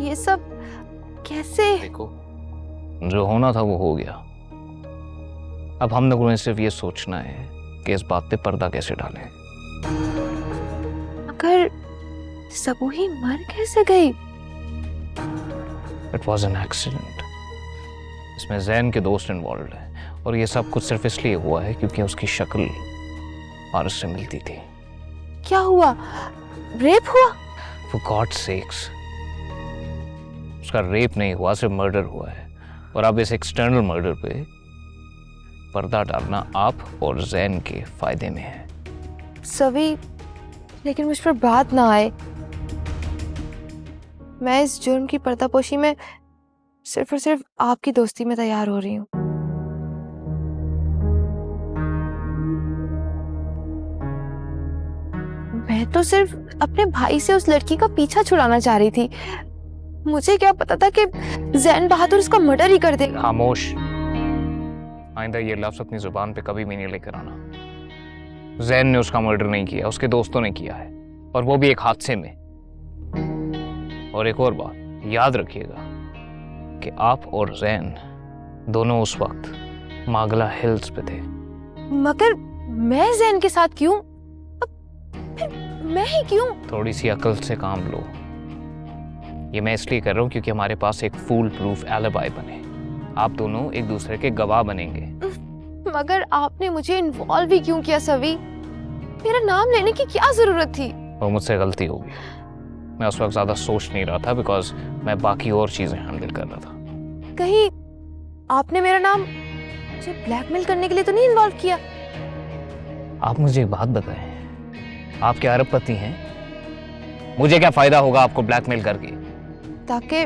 ये सब कैसे? देखो, जो होना था वो हो गया। अब हम लोगों ने सिर्फ ये सोचना है कि इस बात पे पर्दा कैसे डालें। मगर सबूही मर कैसे गई? It was an accident. इसमें जैन के दोस्त इन्वॉल्व है और ये सब कुछ सिर्फ इसलिए हुआ है क्योंकि उसकी शक्ल पारस से मिलती थी। क्या हुआ? रेप हुआ? For God's sakes, उसका रेप नहीं हुआ, सिर्फ मर्डर हुआ है। और अब इस एक्सटर्नल मर्डर पे पर्दा डालना आप और जैन के फायदे में है। सभी, लेकिन मुझ पर बात ना आए। मैं इस जुर्म की पर्दापोशी में सिर्फ और सिर्फ आपकी दोस्ती में तैयार हो रही हूँ। मैं तो सिर्फ अपने भाई से उस लड़की का पीछा छुड़ाना चाह रही थी। मुझे क्या पता था कि जैन बहादुर उसका मर्डर ही कर देगा। खामोश। आइंदा ये लफ्ज अपनी जुबान पे कभी भी नहीं लेकर आना। जैन ने उसका मर्डर नहीं किया, उसके दोस्तों ने किया है, और वो भी एक हादसे में। और एक और बात याद रखिएगा कि आप और जैन दोनों उस वक्त मागला हिल्स पे थे। मगर मैं जैन के साथ क्यों? फिर मैं ही क्यों? थोड़ी सी अकल से काम लो। ये मैं इसलिए कर रहा हूँ क्योंकि हमारे पास एक फूल प्रूफ एलिबाई बने। आप दोनों एक दूसरे के गवाह बनेंगे। मगर आपने मुझे इन्वॉल्व ही क्यों किया सवी? मेरा नाम लेने की क्या जरूरत थी? वो मुझसे गलती होगी। मैं उस वक्त ज्यादा सोच नहीं रहा था बिकॉज मैं बाकी और चीजें हैंडल कर रहा था। कहीं आपने मेरा नाम मुझे ब्लैकमेल करने के लिए तो नहीं इन्वॉल्व किया? आप मुझे एक बात बताएं, आप क्या अरबपति हैं? मुझे क्या फायदा होगा आपको ब्लैकमेल करके? ताकि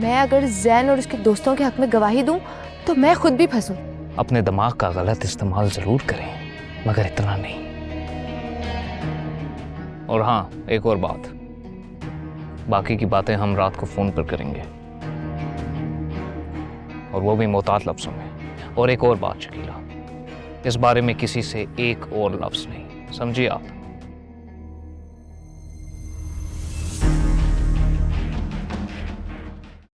मैं अगर जैन और उसके दोस्तों के हक में गवाही दूं तो मैं खुद भी फंसूं। अपने दिमाग का गलत इस्तेमाल जरूर करें, मगर इतना नहीं। और हाँ, एक और बात, बाकी की बातें हम रात को फोन पर करेंगे, और वो भी मोहतात लफ्जों में। और एक और बात शकीला, इस बारे में किसी से एक और लफ्ज नहीं, समझिए आप?